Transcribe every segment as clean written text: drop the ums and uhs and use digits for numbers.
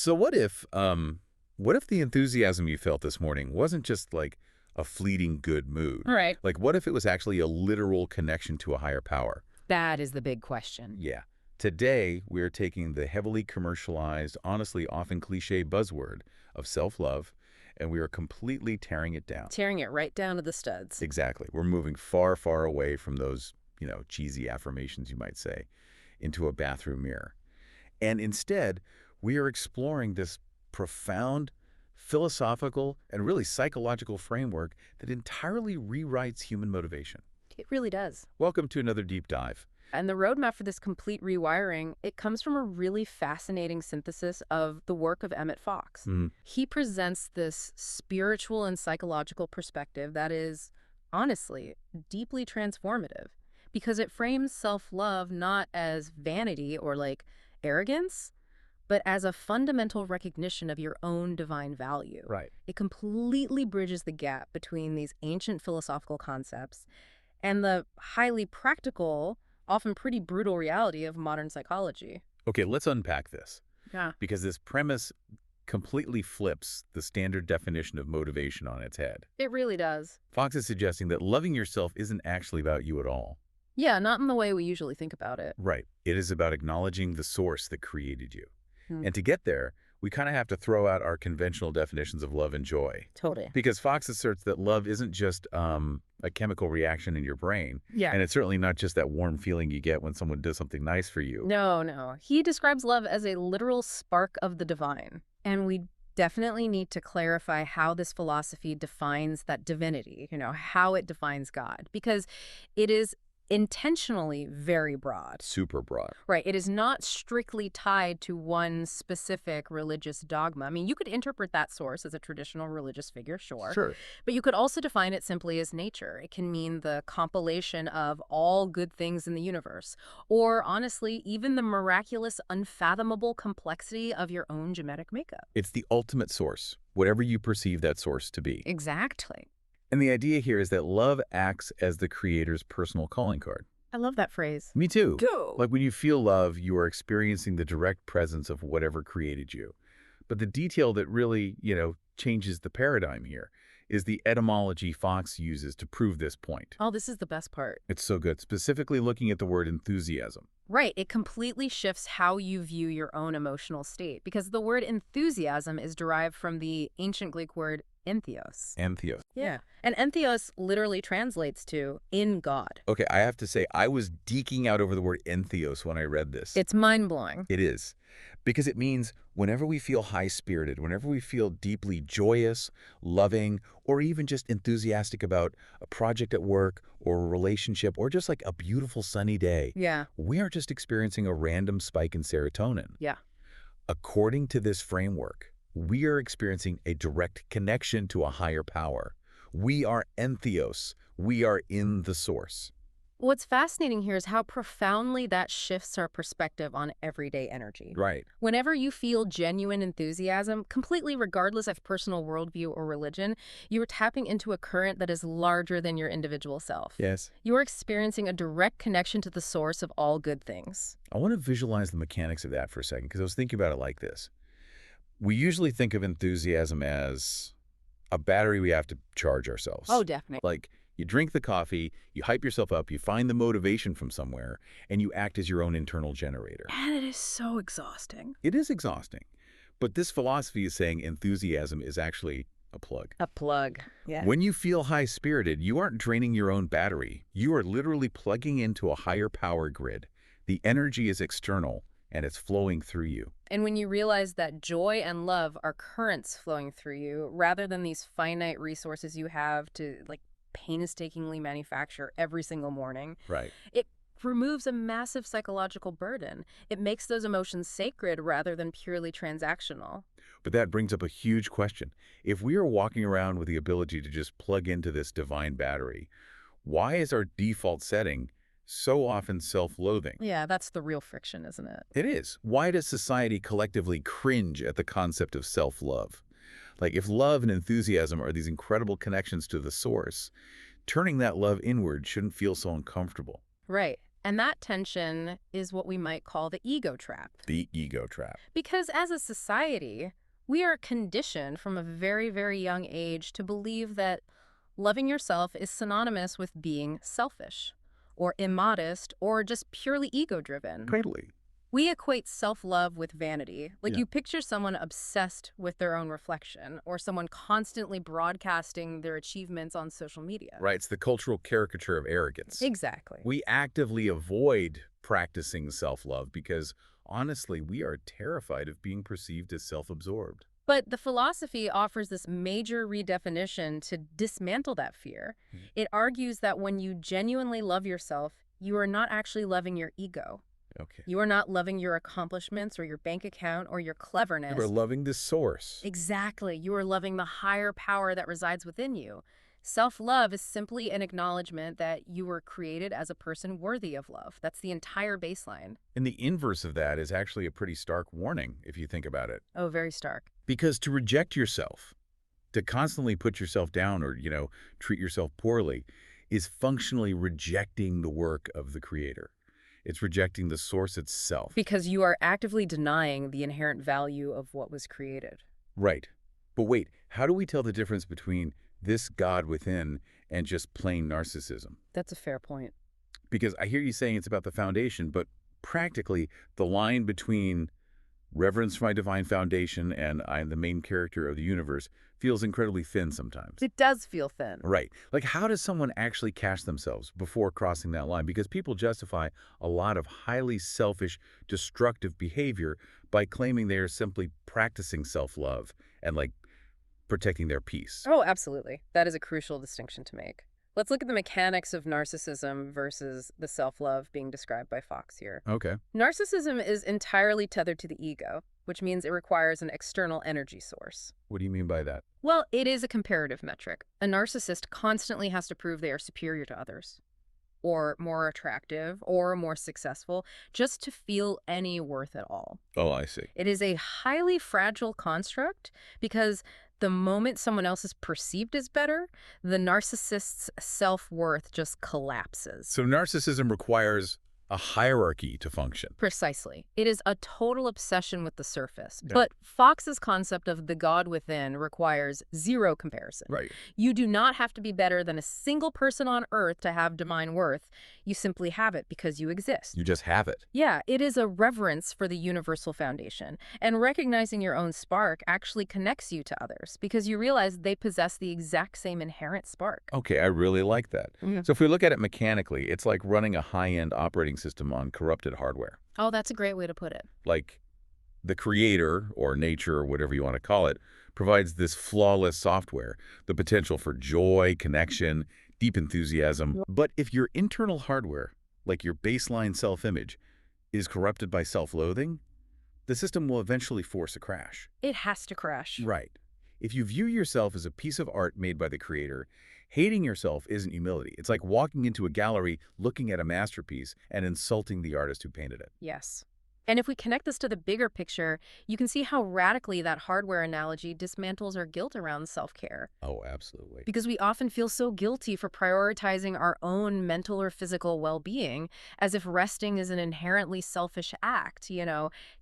So what if the enthusiasm you felt this morning wasn't just like a fleeting good mood? All right. Like what if it was actually a literal connection to a higher power? That is the big question. Yeah. Today, we're taking the heavily commercialized, honestly often cliche buzzword of self-love, and we are completely tearing it down. Tearing it right down to the studs. Exactly. We're moving far, far away from those, cheesy affirmations, you might say, into a bathroom mirror. And instead, we are exploring this profound philosophical and really psychological framework that entirely rewrites human motivation. It really does. Welcome to another deep dive. And the roadmap for this complete rewiring, it comes from a really fascinating synthesis of the work of Emmett Fox. He presents this spiritual and psychological perspective that is, honestly, deeply transformative because it frames self-love not as vanity or like arrogance, but as a fundamental recognition of your own divine value. Right. It completely bridges the gap between these ancient philosophical concepts and the highly practical, often pretty brutal reality of modern psychology. Okay, let's unpack this. Yeah. Because this premise completely flips the standard definition of motivation on its head. It really does. Fox is suggesting that loving yourself isn't actually about you at all. Yeah, not in the way we usually think about it. Right. It is about acknowledging the source that created you. Hmm. And to get there, we kind of have to throw out our conventional definitions of love and joy. Totally. Because Fox asserts that love isn't just a chemical reaction in your brain. Yeah. And it's certainly not just that warm feeling you get when someone does something nice for you. No. He describes love as a literal spark of the divine. And we definitely need to clarify how this philosophy defines that divinity, how it defines God. Because it is intentionally very broad. Super broad. Right. It is not strictly tied to one specific religious dogma. I mean, you could interpret that source as a traditional religious figure, sure. But you could also define it simply as nature. It can mean the compilation of all good things in the universe, or honestly, even the miraculous, unfathomable complexity of your own genetic makeup. It's the ultimate source, whatever you perceive that source to be. Exactly. And the idea here is that love acts as the creator's personal calling card. I love that phrase. Me too. Go. Like when you feel love, you are experiencing the direct presence of whatever created you. But the detail that really, changes the paradigm here is the etymology Fox uses to prove this point. Oh, this is the best part. It's so good, specifically looking at the word enthusiasm. Right. It completely shifts how you view your own emotional state because the word enthusiasm is derived from the ancient Greek word entheos. Entheos. Yeah. And entheos literally translates to in God. Okay, I have to say, I was geeking out over the word entheos when I read this. It's mind-blowing. It is. Because it means whenever we feel high-spirited, whenever we feel deeply joyous, loving, or even just enthusiastic about a project at work or a relationship or just like a beautiful sunny day, Yeah. we are just experiencing a random spike in serotonin. Yeah. According to this framework, we are experiencing a direct connection to a higher power. We are entheos. We are in the source. What's fascinating here is how profoundly that shifts our perspective on everyday energy. Right. Whenever you feel genuine enthusiasm, completely regardless of personal worldview or religion, you are tapping into a current that is larger than your individual self. Yes. You are experiencing a direct connection to the source of all good things. I want to visualize the mechanics of that for a second because I was thinking about it like this. We usually think of enthusiasm as a battery we have to charge ourselves. Oh, definitely. Like you drink the coffee, you hype yourself up, you find the motivation from somewhere, and you act as your own internal generator. And it is so exhausting. It is exhausting. But this philosophy is saying enthusiasm is actually a plug. A plug. Yeah. When you feel high-spirited, you aren't draining your own battery. You are literally plugging into a higher power grid. The energy is external, and it's flowing through you. And when you realize that joy and love are currents flowing through you, rather than these finite resources you have to painstakingly manufacture every single morning, Right. it removes a massive psychological burden. It makes those emotions sacred rather than purely transactional. But that brings up a huge question. If we are walking around with the ability to just plug into this divine battery, why is our default setting so often self-loathing? Yeah, that's the real friction, isn't it? It is. Why does society collectively cringe at the concept of self-love? Like if love and enthusiasm are these incredible connections to the source, turning that love inward shouldn't feel so uncomfortable. Right. And that tension is what we might call the ego trap. The ego trap. Because as a society, we are conditioned from a very, very young age to believe that loving yourself is synonymous with being selfish or immodest or just purely ego-driven. Totally. We equate self-love with vanity. Like Yeah. you picture someone obsessed with their own reflection or someone constantly broadcasting their achievements on social media. Right. It's the cultural caricature of arrogance. Exactly. We actively avoid practicing self-love because, honestly, we are terrified of being perceived as self-absorbed. But the philosophy offers this major redefinition to dismantle that fear. It argues that when you genuinely love yourself, you are not actually loving your ego. Okay. You are not loving your accomplishments or your bank account or your cleverness. You are loving the source. Exactly. You are loving the higher power that resides within you. Self-love is simply an acknowledgement that you were created as a person worthy of love. That's the entire baseline. And the inverse of that is actually a pretty stark warning, if you think about it. Oh, very stark. Because to reject yourself, to constantly put yourself down or, treat yourself poorly, is functionally rejecting the work of the Creator. It's rejecting the source itself. Because you are actively denying the inherent value of what was created. Right. But wait, how do we tell the difference between this God within and just plain narcissism? That's a fair point. Because I hear you saying it's about the foundation, but practically the line between reverence for my divine foundation and I am the main character of the universe feels incredibly thin sometimes. It does feel thin. Right. Like, how does someone actually catch themselves before crossing that line? Because people justify a lot of highly selfish, destructive behavior by claiming they are simply practicing self-love and, protecting their peace. Oh, absolutely. That is a crucial distinction to make. Let's look at the mechanics of narcissism versus the self-love being described by Fox here. Okay. Narcissism is entirely tethered to the ego, which means it requires an external energy source. What do you mean by that? Well, it is a comparative metric. A narcissist constantly has to prove they are superior to others, or more attractive, or more successful, just to feel any worth at all. Oh, I see. It is a highly fragile construct because the moment someone else is perceived as better, the narcissist's self-worth just collapses. So narcissism requires a hierarchy to function. Precisely. It is a total obsession with the surface. Yeah. But Fox's concept of the God within requires zero comparison. Right. You do not have to be better than a single person on Earth to have divine worth. You simply have it because you exist. You just have it. Yeah, it is a reverence for the universal foundation. And recognizing your own spark actually connects you to others because you realize they possess the exact same inherent spark. Okay, I really like that. Mhm. So if we look at it mechanically, it's like running a high-end operating system on corrupted hardware. Oh, that's a great way to put it. Like the creator or nature or whatever you want to call it provides this flawless software, the potential for joy, connection, deep enthusiasm. But if your internal hardware, like your baseline self-image, is corrupted by self-loathing, the system will eventually force a crash. It has to crash. Right. If you view yourself as a piece of art made by the creator, hating yourself isn't humility. It's like walking into a gallery, looking at a masterpiece, and insulting the artist who painted it. Yes. And if we connect this to the bigger picture, you can see how radically that hardware analogy dismantles our guilt around self-care. Oh, absolutely. Because we often feel so guilty for prioritizing our own mental or physical well-being, as if resting is an inherently selfish act,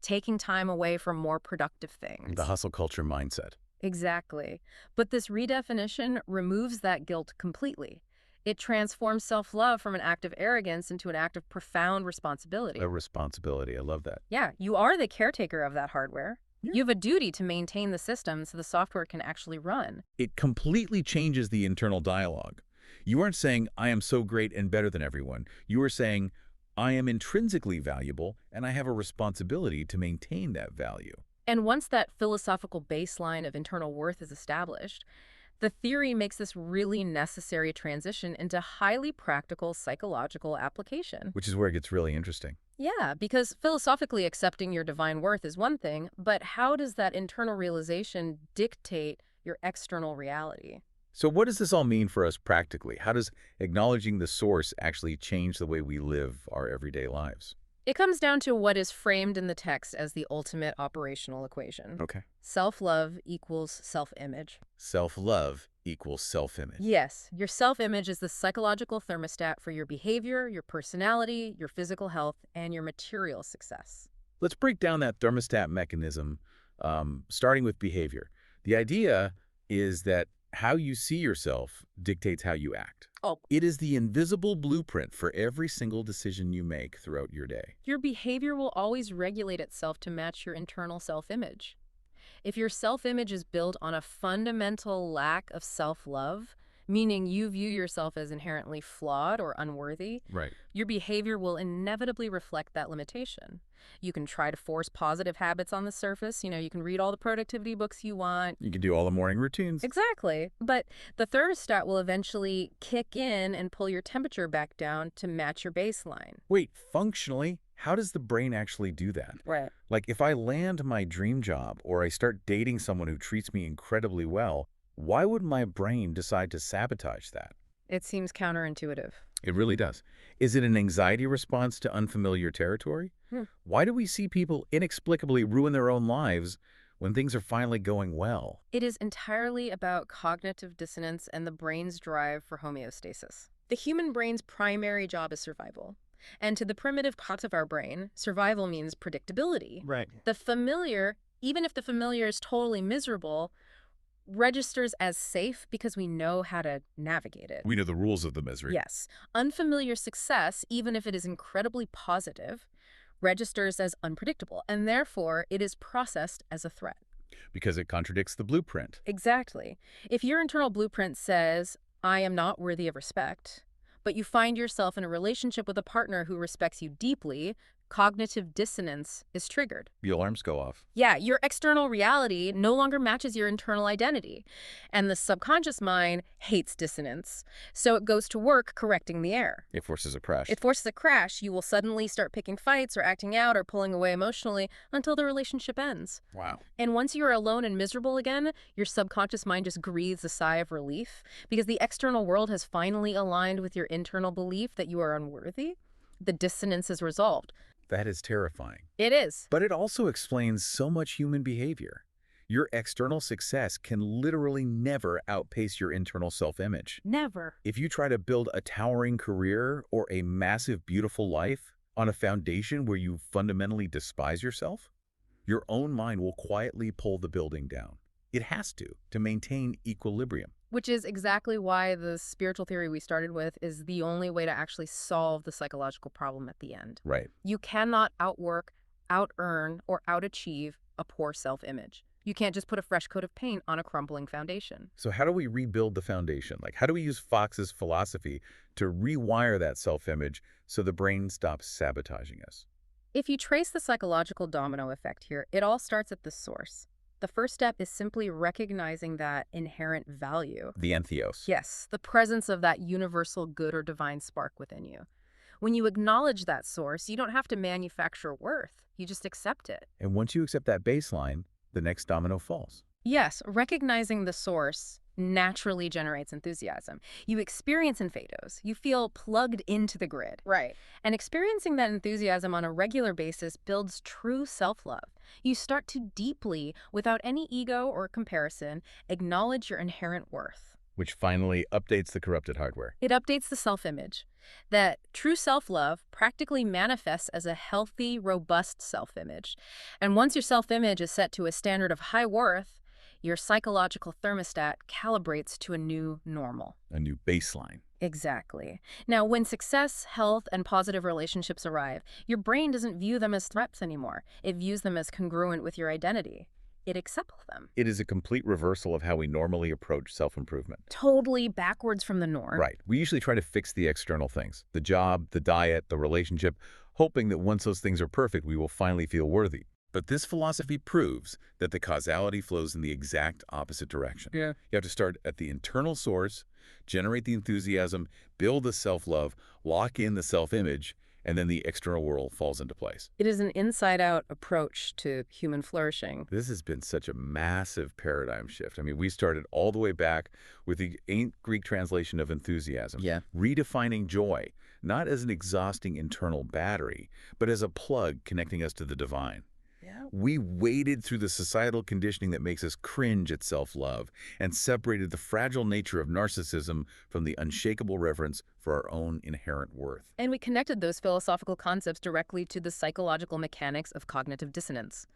taking time away from more productive things. The hustle culture mindset. Exactly. But this redefinition removes that guilt completely. It transforms self-love from an act of arrogance into an act of profound responsibility. A responsibility. I love that. Yeah, you are the caretaker of that hardware. Yeah. You have a duty to maintain the system so the software can actually run. It completely changes the internal dialogue. You aren't saying, I am so great and better than everyone. You are saying, I am intrinsically valuable and I have a responsibility to maintain that value. And once that philosophical baseline of internal worth is established, the theory makes this really necessary transition into highly practical psychological application. Which is where it gets really interesting. Yeah, because philosophically accepting your divine worth is one thing, but how does that internal realization dictate your external reality? So what does this all mean for us practically? How does acknowledging the source actually change the way we live our everyday lives? It comes down to what is framed in the text as the ultimate operational equation. Okay. Self-love equals self-image. Self-love equals self-image. Yes, your self-image is the psychological thermostat for your behavior, your personality, your physical health, and your material success. Let's break down that thermostat mechanism, starting with behavior. The idea is that how you see yourself dictates how you act. Oh. It is the invisible blueprint for every single decision you make throughout your day. Your behavior will always regulate itself to match your internal self-image. If your self-image is built on a fundamental lack of self-love, meaning you view yourself as inherently flawed or unworthy, Right. your behavior will inevitably reflect that limitation. You can try to force positive habits on the surface. You can read all the productivity books you want. You can do all the morning routines. Exactly. But the thermostat will eventually kick in and pull your temperature back down to match your baseline. Wait, functionally, how does the brain actually do that? Right. Like if I land my dream job or I start dating someone who treats me incredibly well, why would my brain decide to sabotage that? It seems counterintuitive. It really does. Is it an anxiety response to unfamiliar territory? Why do we see people inexplicably ruin their own lives when things are finally going well? It is entirely about cognitive dissonance and the brain's drive for homeostasis. The human brain's primary job is survival. And to the primitive parts of our brain, survival means predictability. Right. The familiar, even if the familiar is totally miserable, registers as safe because we know how to navigate it. We know the rules of the misery. Yes. Unfamiliar success, even if it is incredibly positive, registers as unpredictable, and therefore it is processed as a threat. Because it contradicts the blueprint. Exactly. If your internal blueprint says, I am not worthy of respect, but you find yourself in a relationship with a partner who respects you deeply, cognitive dissonance is triggered. The alarms go off. Yeah, your external reality no longer matches your internal identity. And the subconscious mind hates dissonance. So it goes to work correcting the error. It forces a crash. It forces a crash. You will suddenly start picking fights or acting out or pulling away emotionally until the relationship ends. Wow. And once you are alone and miserable again, your subconscious mind just breathes a sigh of relief because the external world has finally aligned with your internal belief that you are unworthy. The dissonance is resolved. That is terrifying. It is. But it also explains so much human behavior. Your external success can literally never outpace your internal self-image. Never. If you try to build a towering career or a massive, beautiful life on a foundation where you fundamentally despise yourself, your own mind will quietly pull the building down. It has to maintain equilibrium. Which is exactly why the spiritual theory we started with is the only way to actually solve the psychological problem at the end. Right. You cannot outwork, out-earn, or out-achieve a poor self-image. You can't just put a fresh coat of paint on a crumbling foundation. So how do we rebuild the foundation? Like, how do we use Fox's philosophy to rewire that self-image so the brain stops sabotaging us? If you trace the psychological domino effect here, it all starts at the source. The first step is simply recognizing that inherent value. The entheos. Yes, the presence of that universal good or divine spark within you. When you acknowledge that source, you don't have to manufacture worth. You just accept it. And once you accept that baseline, the next domino falls. Yes, recognizing the source naturally generates enthusiasm. You experience inflatos. You feel plugged into the grid. Right. And experiencing that enthusiasm on a regular basis builds true self-love. You start to deeply, without any ego or comparison, acknowledge your inherent worth. Which finally updates the corrupted hardware. It updates the self-image. That true self-love practically manifests as a healthy, robust self-image. And once your self-image is set to a standard of high worth, your psychological thermostat calibrates to a new normal. A new baseline. Exactly. Now, when success, health, and positive relationships arrive, your brain doesn't view them as threats anymore. It views them as congruent with your identity. It accepts them. It is a complete reversal of how we normally approach self-improvement. Totally backwards from the norm. Right. We usually try to fix the external things, the job, the diet, the relationship, hoping that once those things are perfect, we will finally feel worthy. But this philosophy proves that the causality flows in the exact opposite direction. Yeah. You have to start at the internal source, generate the enthusiasm, build the self-love, lock in the self-image, and then the external world falls into place. It is an inside-out approach to human flourishing. This has been such a massive paradigm shift. I mean, we started all the way back with the ancient Greek translation of enthusiasm, redefining joy, not as an exhausting internal battery, but as a plug connecting us to the divine. Yeah, We waded through the societal conditioning that makes us cringe at self-love and separated the fragile nature of narcissism from the unshakable reverence for our own inherent worth. And we connected those philosophical concepts directly to the psychological mechanics of cognitive dissonance,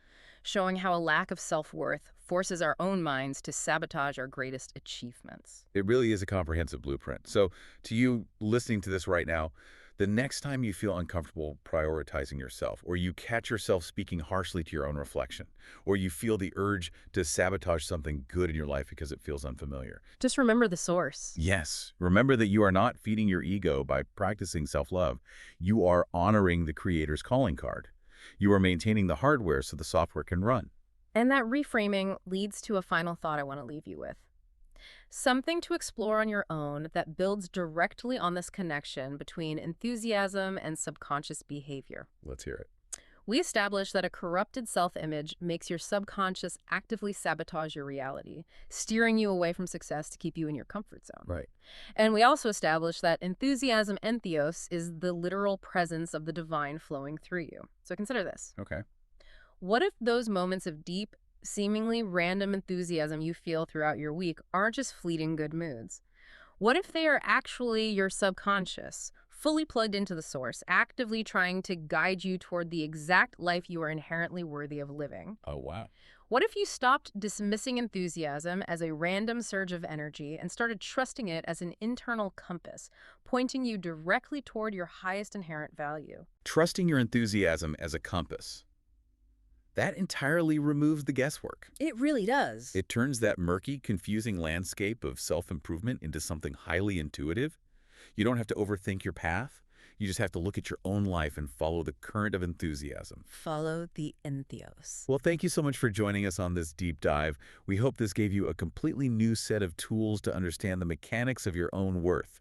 showing how a lack of self-worth forces our own minds to sabotage our greatest achievements. It really is a comprehensive blueprint. So to you listening to this right now, the next time you feel uncomfortable prioritizing yourself, or you catch yourself speaking harshly to your own reflection, or you feel the urge to sabotage something good in your life because it feels unfamiliar. Just remember the source. Yes, remember that you are not feeding your ego by practicing self-love. You are honoring the creator's calling card. You are maintaining the hardware so the software can run. And that reframing leads to a final thought I want to leave you with. Something to explore on your own that builds directly on this connection between enthusiasm and subconscious behavior. Let's hear it. We established that a corrupted self-image makes your subconscious actively sabotage your reality, steering you away from success to keep you in your comfort zone. Right. And we also established that enthusiasm entheos is the literal presence of the divine flowing through you. So consider this. Okay. What if those moments of deep, seemingly random enthusiasm you feel throughout your week aren't just fleeting good moods? What if they are actually your subconscious, fully plugged into the source, actively trying to guide you toward the exact life you are inherently worthy of living? Oh, wow. What if you stopped dismissing enthusiasm as a random surge of energy and started trusting it as an internal compass, pointing you directly toward your highest inherent value? Trusting your enthusiasm as a compass. That entirely removes the guesswork. It really does. It turns that murky, confusing landscape of self-improvement into something highly intuitive. You don't have to overthink your path. You just have to look at your own life and follow the current of enthusiasm. Follow the entheos. Well, thank you so much for joining us on this deep dive. We hope this gave you a completely new set of tools to understand the mechanics of your own worth.